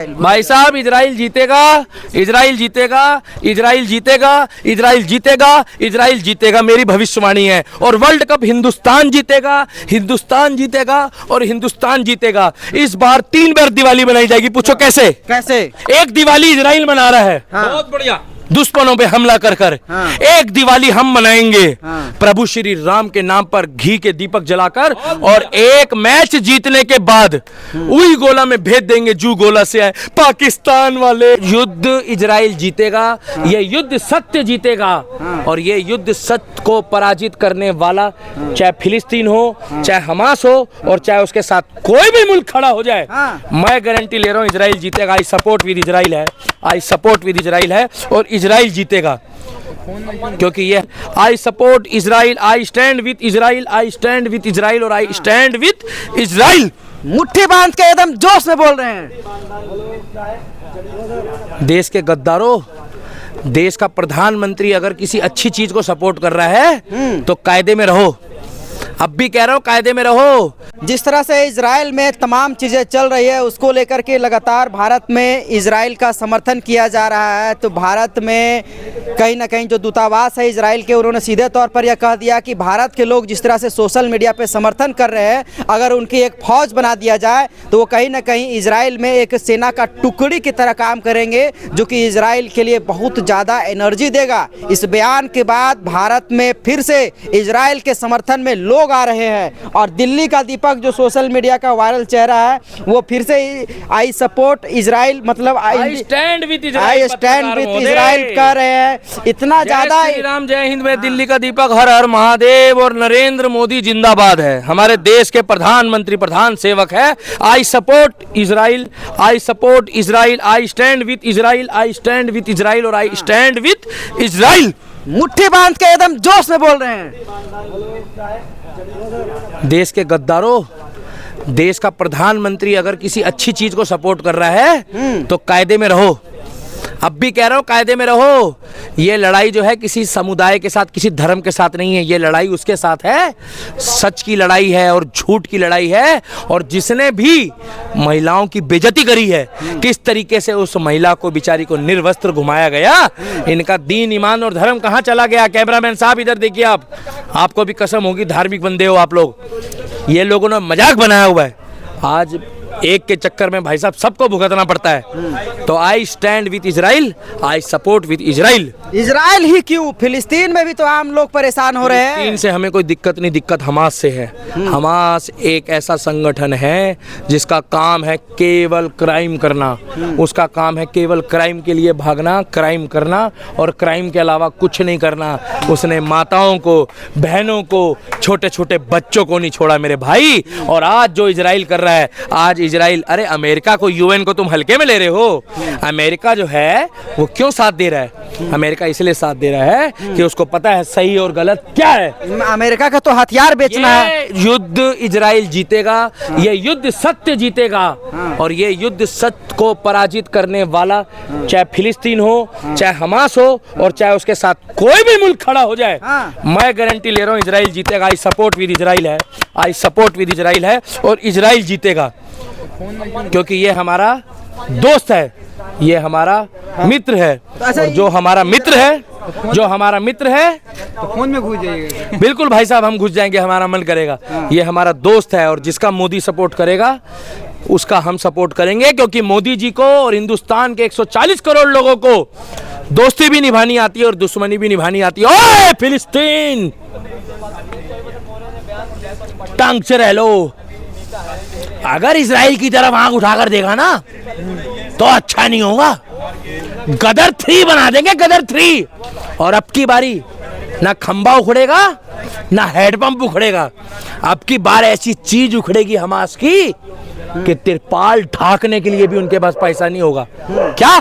भाई साहब, इजराइल जीतेगा, इजराइल जीतेगा, इजराइल जीतेगा, इजराइल जीतेगा, इजराइल जीतेगा, मेरी भविष्यवाणी है। और वर्ल्ड कप हिंदुस्तान जीतेगा, हिंदुस्तान जीतेगा और हिंदुस्तान जीतेगा। इस बार 3 बार दिवाली मनाई जाएगी। पूछो कैसे? कैसे? एक दिवाली इजराइल मना रहा है, बहुत बढ़िया, दुश्मनों पे हमला कर कर। एक दिवाली हम मनाएंगे प्रभु श्री राम के नाम पर घी के दीपक जलाकर, और एक मैच जीतने के बाद उही गोला में भेज देंगे जू गोला से आए पाकिस्तान वाले। युद्ध इजराइल जीतेगा, ये युद्ध सत्य जीतेगा, और ये युद्ध सत्य को पराजित करने वाला, चाहे फिलिस्तीन हो, चाहे हमास हो, और चाहे उसके साथ कोई भी मुल्क खड़ा हो जाए, मैं गारंटी ले रहा हूं इजराइल जीतेगा। आई सपोर्ट विद इजराइल है, आई सपोर्ट विद इजराइल है, और इजराइल जीतेगा। क्योंकि ये I support Israel, I stand with Israel, I stand with Israel, और आई स्टैंड विद इजराइल। मुट्ठी बांध के एकदम जोश में बोल रहे हैं। देश के गद्दारों, देश का प्रधानमंत्री अगर किसी अच्छी चीज को सपोर्ट कर रहा है तो कायदे में रहो। अब भी कह रहा हूं, कायदे में रहो। जिस तरह से इजराइल में तमाम चीज़ें चल रही है, उसको लेकर के लगातार भारत में इजराइल का समर्थन किया जा रहा है। तो भारत में कहीं ना कहीं जो दूतावास है इजराइल के, उन्होंने सीधे तौर पर यह कह दिया कि भारत के लोग जिस तरह से सोशल मीडिया पे समर्थन कर रहे हैं, अगर उनकी एक फौज बना दिया जाए तो वो कहीं ना कहीं इजराइल में एक सेना का टुकड़ी की तरह काम करेंगे, जो कि इजराइल के लिए बहुत ज़्यादा एनर्जी देगा। इस बयान के बाद भारत में फिर से इजराइल के समर्थन में लोग आ रहे हैं, और दिल्ली का दीपक जो सोशल मीडिया का वायरल चेहरा है, वो फिर से आई सपोर्ट इजराइल, मतलब आई स्टैंड विद इजराइल कर रहे हैं। इतना ज्यादा श्री राम, जय हिंद में दिल्ली का दीपक, हर हर महादेव, और नरेंद्र मोदी जिंदाबाद है। हमारे देश के प्रधानमंत्री प्रधान सेवक है। I support Israel, I support Israel, I stand with Israel, I stand with Israel, और आई स्टैंड विद इजराइल। मुट्ठी बांध के एकदम जोश में बोल रहे हैं। देश के गद्दारों, देश का प्रधानमंत्री अगर किसी अच्छी चीज को सपोर्ट कर रहा है तो कायदे में रहो। अब भी कह रहा हूं, कायदे में रहो। ये लड़ाई जो है किसी समुदाय के साथ, किसी धर्म के साथ नहीं है। ये लड़ाई उसके साथ है, सच की लड़ाई है और झूठ की लड़ाई है। और जिसने भी महिलाओं की बेइज्जती करी है, किस तरीके से उस महिला को, बेचारी को निर्वस्त्र घुमाया गया, इनका दीन, ईमान और धर्म कहाँ चला गया? कैमरामैन साहब इधर देखिए, आपको भी कसम होगी, धार्मिक बंदे हो आप लोग। ये लोगों ने मजाक बनाया हुआ है। आज एक के चक्कर में भाई साहब सबको भुगतना पड़ता है। तो I stand with Israel, I support with Israel. Israel ही क्यों, फिलिस्तीन में भी तो आम लोग परेशान हो रहे हैं। फिलिस्तीन से हमें कोई दिक्कत नहीं, दिक्कत हमास से है। हमास एक ऐसा संगठन है जिसका काम है केवल क्राइम करना। उसका काम है केवल क्राइम के लिए भागना, क्राइम करना, और क्राइम के अलावा कुछ नहीं करना। उसने माताओं को, बहनों को, छोटे छोटे बच्चों को नहीं छोड़ा मेरे भाई। और आज जो इजराइल कर रहा है, आज इजराइल, अरे अमेरिका को, यूएन को तुम हल्के में ले रहे हो। अमेरिका जो है वो क्यों साथ दे रहा है? अमेरिका इसलिए साथ दे रहा है कि उसको पता है सही और गलत क्या है। अमेरिका का तो हथियार बेचना है। युद्ध इजराइल जीतेगा, ये युद्ध सत्य जीतेगा, और ये युद्ध सत्य को पराजित करने वाला, चाहे फिलिस्तीन हो, चाहे हमास हो, और चाहे उसके साथ कोई भी मुल्क खड़ा हो जाए, मैं गारंटी ले रहा हूं इजराइल जीतेगा। आई सपोर्ट विद इजराइल है, आई सपोर्ट विद इजराइल है, और इजराइल जीतेगा। क्योंकि ये हमारा दोस्त है, ये हमारा मित्र है, और जो हमारा मित्र है, जो हमारा मित्र है, तो फोन में घुस जाइएगा। बिल्कुल भाई साहब, हम घुस जाएंगे, हमारा मन करेगा। ये हमारा दोस्त है, और जिसका मोदी सपोर्ट करेगा उसका हम सपोर्ट करेंगे। क्योंकि मोदी जी को और हिंदुस्तान के 140 करोड़ लोगों को दोस्ती भी निभानी आती है और दुश्मनी भी निभानी आती है। ओए फिलिस्तीन, टांग से रह लो। अगर इजराइल की तरफ आंख उठाकर देखा ना तो अच्छा नहीं होगा। गदर 3 बना देंगे, गदर 3। और अब की बारी ना खंबा उखड़ेगा, ना हैंडपंप उखड़ेगा। अब की बार ऐसी चीज उखड़ेगी हमास की कि तिरपाल ढाकने के लिए भी उनके पास पैसा नहीं होगा। क्या?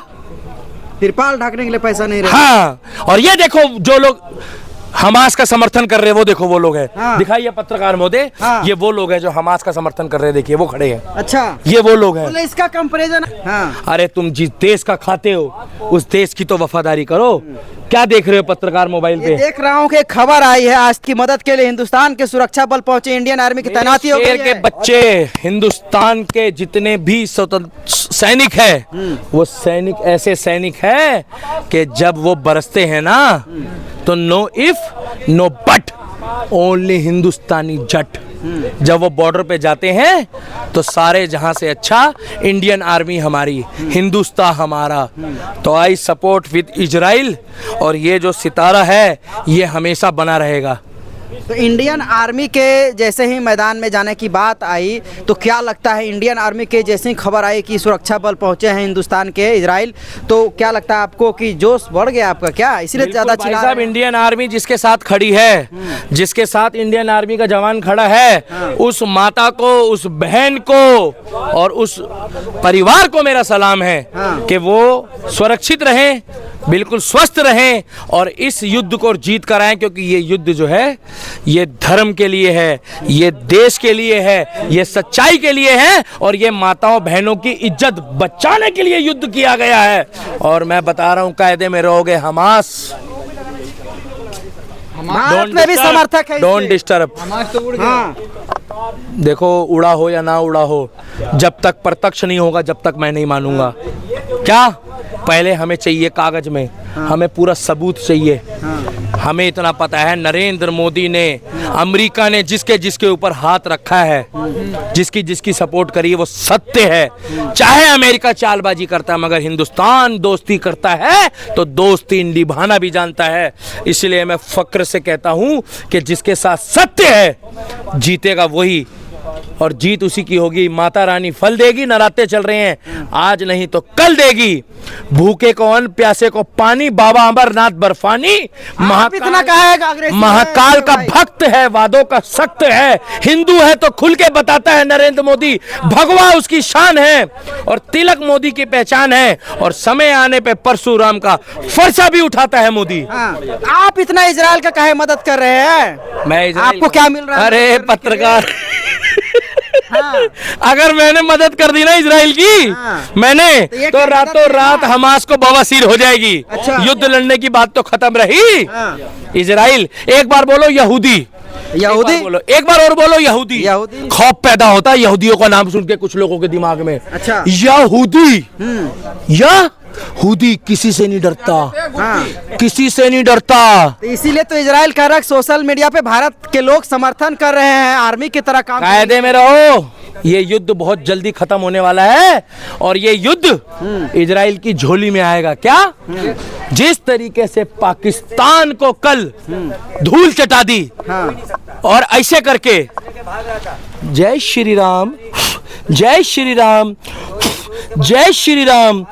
तिरपाल ढाकने के लिए पैसा नहीं रहेगा। हाँ, और ये देखो जो लोग हमास का समर्थन कर रहे हैं, वो देखो वो लोग हैं। दिखाइए पत्रकार महोदय, ये वो लोग हैं जो हमास का समर्थन कर रहे हैं। देखिए वो खड़े हैं। अच्छा, ये वो लोग हैं। तो इसका कंपैरिजन। अरे तुम जिस देश का खाते हो उस देश की तो वफादारी करो। क्या देख रहे हो पत्रकार मोबाइल ये पे? देख रहा हूँ कि एक खबर आई है, आज की मदद के लिए हिंदुस्तान के सुरक्षा बल पहुंचे, इंडियन आर्मी की तैनाती हो गई शेर के है। बच्चे, हिंदुस्तान के जितने भी स्वतंत्र सैनिक है, वो सैनिक ऐसे सैनिक है कि जब वो बरसते हैं ना तो no if no but, only Hindustani Jat. जब वो बॉर्डर पे जाते हैं तो सारे जहां से अच्छा इंडियन आर्मी हमारी, हिंदुस्तान हमारा। तो आई सपोर्ट विद इजराइल, और ये जो सितारा है ये हमेशा बना रहेगा। तो इंडियन आर्मी के जैसे ही मैदान में जाने की बात आई, तो क्या लगता है इंडियन आर्मी के जैसे ही खबर आई कि सुरक्षा बल पहुंचे हैं हिंदुस्तान के इजराइल, तो क्या लगता है आपको कि जोश बढ़ गया आपका क्या, इसलिए ज्यादा बिल्कुल भाई चिल्ला साहब, रहे हैं? इंडियन आर्मी जिसके साथ खड़ी है, जिसके साथ इंडियन आर्मी का जवान खड़ा है, उस माता को, उस बहन को और उस परिवार को मेरा सलाम है कि वो सुरक्षित रहें, बिल्कुल स्वस्थ रहें और इस युद्ध को जीत कर आए, क्योंकि ये युद्ध जो है ये धर्म के लिए है, ये देश के लिए है, ये सच्चाई के लिए है, और ये माताओं बहनों की इज्जत बचाने के लिए युद्ध किया गया है। और मैं बता रहा हूं, कायदे में रहोगे हमास। भारत में भी समर्थक है डोंट इसके। डिस्टर्ब। हमास तो उड़ गया। हाँ, देखो, उड़ा हो या ना उड़ा हो, जब तक प्रत्यक्ष नहीं होगा जब तक मैं नहीं मानूंगा। क्या पहले हमें चाहिए कागज में, हमें पूरा सबूत चाहिए। हमें इतना पता है नरेंद्र मोदी ने, अमेरिका ने जिसके जिसके ऊपर हाथ रखा है, जिसकी जिसकी सपोर्ट करी है, वो सत्य है। चाहे अमेरिका चालबाजी करता है, मगर हिंदुस्तान दोस्ती करता है तो दोस्ती निभाना भी जानता है। इसलिए मैं फक्र से कहता हूं कि जिसके साथ सत्य है जीतेगा वही, और जीत उसी की होगी। माता रानी फल देगी, नराते चल रहे हैं, आज नहीं तो कल देगी। भूखे को अन्न, प्यासे को पानी, बाबा अमरनाथ बर्फानी। इतना कहेगा अंग्रेजी में, महाकाल का भाई। भक्त है, वादों का सख्त है, हिंदू है तो खुल के बताता है नरेंद्र मोदी, भगवा उसकी शान है और तिलक मोदी की पहचान है, और समय आने पे परशुराम का फरसा भी उठाता है मोदी। हाँ, आप इतना इजराइल का काहे मदद कर रहे हैं? मैं इजराइल आपको क्या मिल रहा है? अरे पत्रकार, हाँ। अगर मैंने मदद कर दी ना इजराइल की, हाँ। मैंने तो ये तो क्या रातों मदद रात है? हमास को बवासीर हो जाएगी। अच्छा। युद्ध लड़ने की बात तो खत्म रही। हाँ। इजराइल, एक बार बोलो यहूदी, यहूदी? एक बार और बोलो यहूदी। यहूदी। खौफ पैदा होता है यहूदियों का नाम सुन के कुछ लोगों के दिमाग में। अच्छा। यहूदी, यहूदी किसी से नहीं डरता, हाँ। किसी से नहीं डरता। तो इसीलिए तो इजराइल कह रहा है, सोशल मीडिया पे भारत के लोग समर्थन कर रहे हैं, आर्मी की तरह काम कायदे में रहो। ये युद्ध बहुत जल्दी खत्म होने वाला है, और ये युद्ध इजराइल की झोली में आएगा। क्या? जिस तरीके से पाकिस्तान को कल धूल चटा दी, हाँ। और ऐसे करके जय श्री राम, जय श्री राम, जय श्री राम,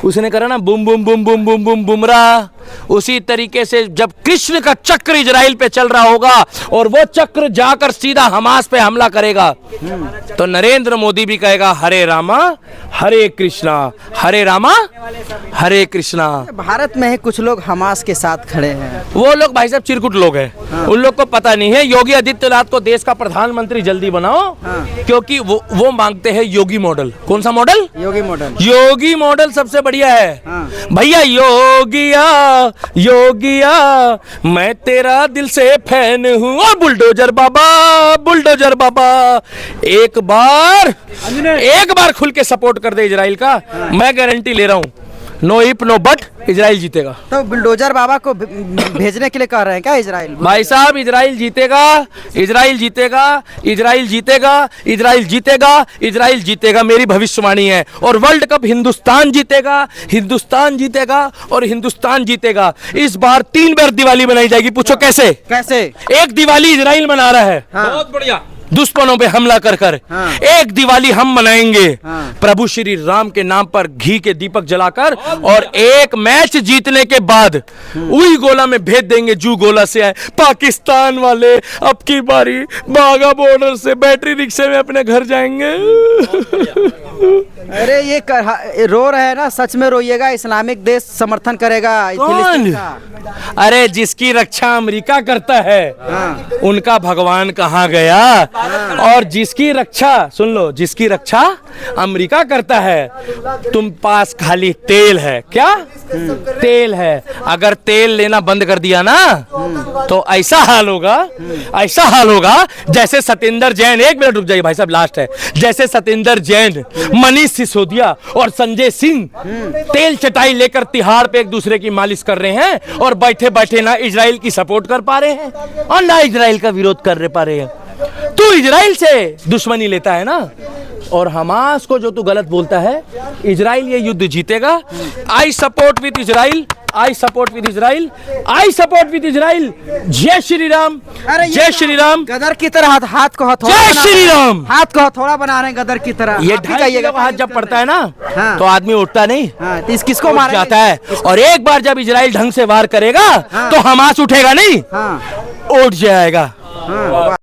उसने करा ना बुम बुम बुम बुम बुम बुम बुमरा। उसी तरीके से जब कृष्ण का चक्र इजराइल पे चल रहा होगा और वो चक्र जाकर सीधा हमास पे हमला करेगा, तो नरेंद्र मोदी भी कहेगा हरे रामा हरे कृष्णा, हरे रामा हरे कृष्णा। भारत में है कुछ लोग हमास के साथ खड़े हैं। वो लोग भाई साहब चिरकुट लोग हैं, उन लोग को पता नहीं है। योगी आदित्यनाथ को देश का प्रधानमंत्री जल्दी बनाओ, क्योंकि वो मांगते हैं योगी मॉडल। कौन सा मॉडल? योगी मॉडल। योगी मॉडल सबसे बढ़िया है। भैया योगिया, योगिया मैं तेरा दिल से फैन हूँ, और बुलडोजर बाबा, बुलडोजर बाबा, एक बार खुल के सपोर्ट कर दे इजराइल का, मैं गारंटी ले रहा हूँ, no if no but, Israel जीतेगा। तो बुलडोजर बाबा को भेजने के लिए कह रहे हैं क्या इजराइल? भाई साहब, इजराइल जीतेगा, इजराइल जीतेगा, इजराइल जीतेगा, इजराइल जीतेगा, इजराइल जीतेगा, मेरी भविष्यवाणी है। और वर्ल्ड कप हिंदुस्तान जीतेगा, हिंदुस्तान जीतेगा और हिंदुस्तान जीतेगा। इस बार 3 बार दिवाली मनाई जाएगी। पूछो कैसे? कैसे? एक दिवाली इजराइल मना रहा है, बहुत बढ़िया। दुश्मनों पे हमला कर कर। एक दिवाली हम मनाएंगे प्रभु श्री राम के नाम पर घी के दीपक जलाकर, और एक मैच जीतने के बाद उही गोला में भेज देंगे जो गोला से आए। पाकिस्तान वाले अब की बारी बागा बॉर्डर से बैटरी रिक्शे में अपने घर जाएंगे। अरे ये रो रहे हैं ना, सच में रोइएगा। इस्लामिक देश समर्थन करेगा फिलिस्तीन का। अरे जिसकी रक्षा अमेरिका करता है उनका भगवान कहाँ गया। और जिसकी रक्षा, सुन लो, जिसकी रक्षा अमेरिका करता है, तुम पास खाली तेल है। क्या तेल है? अगर तेल लेना बंद कर दिया ना तो ऐसा हाल होगा, ऐसा हाल होगा जैसे सतेंद्र जैन, एक मिनट रुक जाइए भाई साहब, लास्ट है, जैसे सतेंद्र जैन, मनीष सिसोदिया और संजय सिंह तेल चटाई लेकर तिहाड़ पे एक दूसरे की मालिश कर रहे हैं और बैठे बैठे ना इजराइल की सपोर्ट कर पा रहे हैं और ना इजराइल का विरोध कर पा रहे हैं। तू इजराइल से दुश्मनी लेता है ना, और हमास को जो तू गलत बोलता है, इजराइल ये युद्ध जीतेगा। आई support with Israel, I support with Israel, I support with Israel. जय श्री राम, जय श्री राम। गदर की तरह हाथ को हथौड़ा जय बना श्री रहे हैं। राम। हाथ को हथौड़ा बना रहे हैं गदर की तरह। ये आप भी 2.5 कहिएगा, किलो का हाथ जब पड़ता है ना हाँ। तो आदमी उठता नहीं, हाँ, तो किसको उठ मारेंगे? जाता है। और एक बार जब इजराइल ढंग से वार करेगा हाँ। तो हमास उठेगा नहीं, हाँ उठ जाएगा। हाँ।